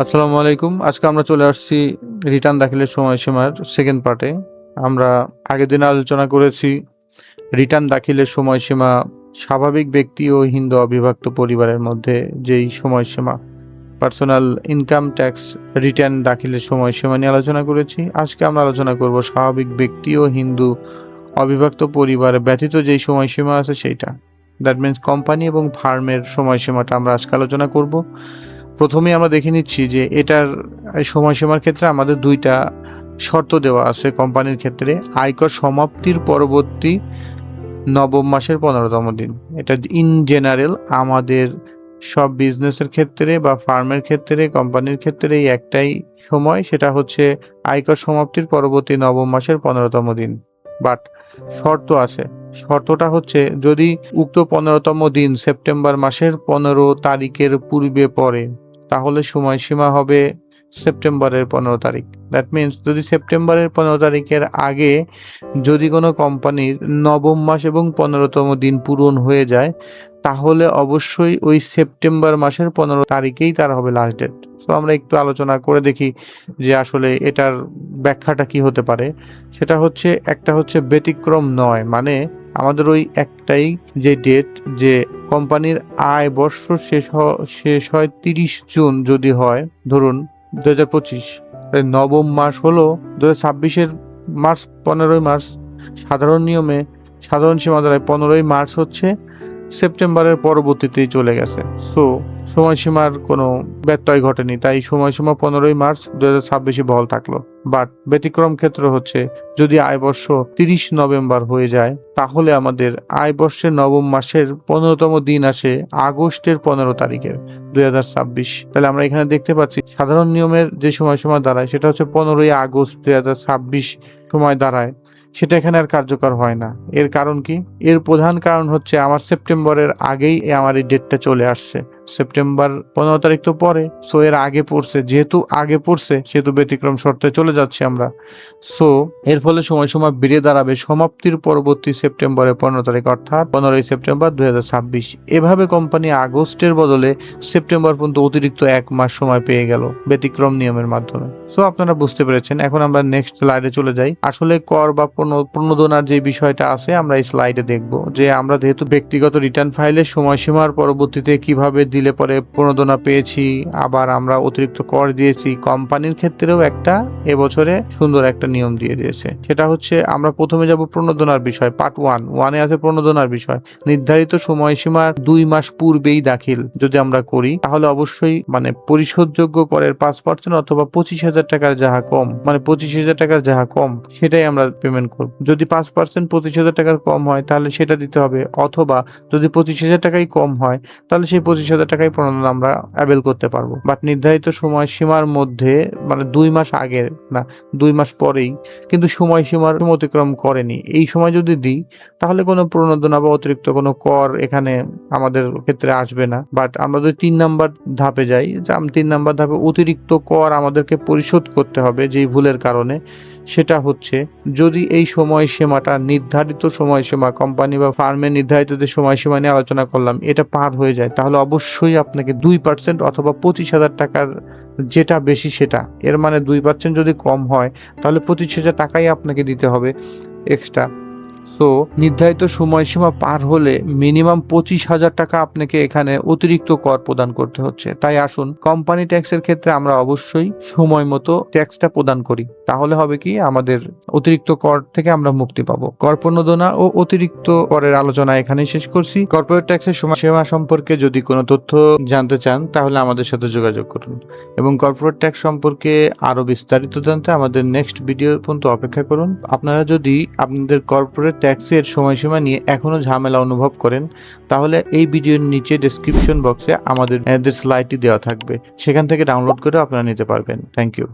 আসসালামু আলাইকুম। আজকে আমরা চলে আসছি রিটার্ন দাখিলের সময়সীমার সেকেন্ড পার্টে। আমরা আগের দিন আলোচনা করেছি রিটার্ন দাখিলের সময়সীমা স্বাভাবিক ব্যক্তি ও হিন্দু অবিভক্ত পরিবারের মধ্যে যেই সময়সীমা পার্সোনাল ইনকাম ট্যাক্স রিটার্ন দাখিলের সময়সীমা নিয়ে আলোচনা করেছি। আজকে আমরা আলোচনা করব স্বাভাবিক ব্যক্তি ও হিন্দু অবিভক্ত পরিবার ব্যতীত যেই সময়সীমা আছে সেইটা। দ্যাট মিনস কোম্পানি এবং ফার্মের সময়সীমাটা আমরা আজকে আলোচনা করব। প্রথমেই আমরা দেখে নিচ্ছি যে এটার সময়সীমার ক্ষেত্রে আমাদের দুইটা শর্ত দেওয়া আছে কোম্পানির ক্ষেত্রে। আয়কর সমাপ্তির পরবর্তী নবম মাসের 15তম দিন। এটা ইন জেনারেল আমাদের সব বিজনেসের ক্ষেত্রে বা ফার্মের ক্ষেত্রে, কোম্পানির ক্ষেত্রে এই একটাই সময়, সেটা হচ্ছে আয়কর সমাপ্তির পরবর্তী নবম মাসের 15তম দিন। বাট শর্ত আছে। শর্তটা হচ্ছে যদি উক্ত 15তম দিন সেপ্টেম্বর মাসের 15 তারিখের পূর্বে পড়ে তাহলে সময়সীমা হবে সেপ্টেম্বরের 15 তারিখ। দ্যাট মিনস যদি সেপ্টেম্বরের 15 তারিখের আগে যদি কোনো কোম্পানির নবম মাস এবং 15তম দিন পূরণ হয়ে যায় তাহলে অবশ্যই ওই সেপ্টেম্বর মাসের 15 তারিখেই তার হবে লাস্ট ডেট। তো আমরা একটু আলোচনা করে দেখি যে আসলে এটার ব্যাখ্যাটা কি হতে পারে। সেটা হচ্ছে একটা হচ্ছে ব্যতিক্রম নয়, মানে আমাদের ওই একটাই যে ডেট, যে কোম্পানির আয় বর্ষ শেষ হয় 30 জুন যদি হয়, ধরুন 2025, নবম মাস হলো 2026-এর মার্চ, 15ই মার্চ। সাধারণ নিয়মে সাধারণ সীমা দ্বারা 15ই মার্চ হচ্ছে সেপ্টেম্বরের পরবর্তীতেই চলে গেছে। সো সময়সীমার কোনো ব্যত্যয় ঘটেনি, তাই সময়সীমা 15ই মার্চ 2026 বহাল থাকলো। বাট ব্যতিক্রম ক্ষেত্র হচ্ছে যদি আয়বর্ষ 30 নভেম্বর হয়ে যায় তাহলে আমাদের আয়বর্ষের নবম মাসের 15তম দিন আসে আগস্টের 15 তারিখের 2026। তাহলে আমরা এখানে দেখতে পাচ্ছি সাধারণ নিয়মের যে সময়সীমা দাঁড়ায় সেটা হচ্ছে 15ই আগস্ট 2026 সময় দাঁড়ায়, সেটা এখানে আর কার্যকর হয় না। এর কারণ কি? এর প্রধান কারণ হচ্ছে আমার সেপ্টেম্বরের আগেই আমার এই ডেটটা চলে আসছে। সেপ্টেম্বর 15 তারিখ তো পরে, সো এর আগে পড়ছে, যেহেতু আগে পড়ছে সেহেতু ব্যতিক্রম শর্তে চলে যাচ্ছি আমরা। সো এর ফলে সময়সীমা বেড়ে দাঁড়াবে সমাপ্তির পরবর্তী সেপ্টেম্বরের 15 তারিখ, অর্থাৎ 15ই সেপ্টেম্বর 2026। এভাবে কোম্পানি আগস্টের বদলে সেপ্টেম্বর পর্যন্ত অতিরিক্ত 1 মাস সময় পেয়ে গেল ব্যতিক্রম নিয়মের মাধ্যমে। সো আপনারা বুঝতে পেরেছেন। এখন আমরা নেক্সট স্লাইডে চলে যাই। আসলে কর বা প্রণোদনার যে বিষয়টা আছে আমরা এই স্লাইডে দেখব যে আমরা যেহেতু ব্যক্তিগত রিটার্ন ফাইলের সময়সীমার পরবর্তীতে কিভাবে দিলে পরে প্রণোদনা পেয়েছি, আবার আমরা অতিরিক্ত কর দিয়েছি, কোম্পানির ক্ষেত্রেও একটা এবছরে সুন্দর একটা নিয়ম দিয়ে দিয়েছে। সেটা হচ্ছে আমরা প্রথমে যাব প্রণোদনার বিষয়। পার্ট 1-এ আছে প্রণোদনার বিষয়। নির্ধারিত সময়সীমার 2 মাস পূর্বেই দাখিল যদি আমরা করি তাহলে অবশ্যই মানে পরিশোধযোগ্য করের 5% অথবা 25,000 টাকার যাহা কম, মানে 25,000 টাকার যাহা কম সেটাই আমরা পেমেন্ট করব। যদি 5% 25,000 টাকার কম হয় তাহলে সেটা দিতে হবে, অথবা যদি 25,000 টাকাই কম হয় তাহলে সেই 25,000 টাকাই প্রণোদনা আমরা অ্যাভেল করতে পারবো। বাট নির্ধারিত সময়সীমার মধ্যে, মানে 2 মাস আগে না, 2 মাস পরেই, কিন্তু সময়সীমার অতিক্রম করেনি এই সময় যদি দিই তাহলে কোনো প্রণোদনা বা অতিরিক্ত কোনো কর এখানে আমাদের ক্ষেত্রে আসবে না। বাট আমরা যদি 3 নাম্বার ধাপে যাই, 3 নাম্বার ধাপে অতিরিক্ত কর আমাদেরকে পরিশোধ করতে হবে যেই ভুলের কারণে। সেটা হচ্ছে যদি এই সময়সীমাটা, নির্ধারিত সময়সীমা, কোম্পানি বা ফার্মের নির্ধারিত যে সময়সীমা নিয়ে আলোচনা করলাম, এটা পার হয়ে যায় তাহলে অবশ্যই আপনাকে 2% অথবা 25,000 টাকার যেটা বেশি সেটা, এর মানে 2% যদি কম হয় তাহলে 25,000 টাকাই আপনাকে দিতে হবে এক্সট্রা। সো নির্ধারিত সময়সীমা পার হলে মিনিমাম 25,000 টাকা আপনাকে এখানে অতিরিক্ত কর প্রদান করতে হচ্ছে। তাই আসুন কোম্পানি ট্যাক্সের ক্ষেত্রে আমরা অবশ্যই সময় মতো ট্যাক্সটা প্রদান করি, তাহলে হবে কি আমাদের অতিরিক্ত কর থেকে আমরা মুক্তি পাবো। কর প্রণোদনা ও অতিরিক্ত করের আলোচনা এখানেই শেষ করছি। কর্পোরেট ট্যাক্সের সময়সীমা সম্পর্কে যদি কোনো তথ্য জানতে চান তাহলে আমাদের সাথে যোগাযোগ করুন, এবং কর্পোরেট ট্যাক্স সম্পর্কে আরো বিস্তারিত জানতে আমাদের নেক্সট ভিডিও পর্যন্ত অপেক্ষা করুন। আপনারা যদি আপনাদের কর্পোরেট ট্যাক্সের সময়সীমা নিয়ে এখনো ঝামেলা অনুভব করেন তাহলে এই ভিডিওর নিচে ডেসক্রিপশন বক্সে আমাদের স্লাইডটি দেওয়া থাকবে, সেখান থেকে ডাউনলোড করে আপনারা নিতে পারবেন। Thank you.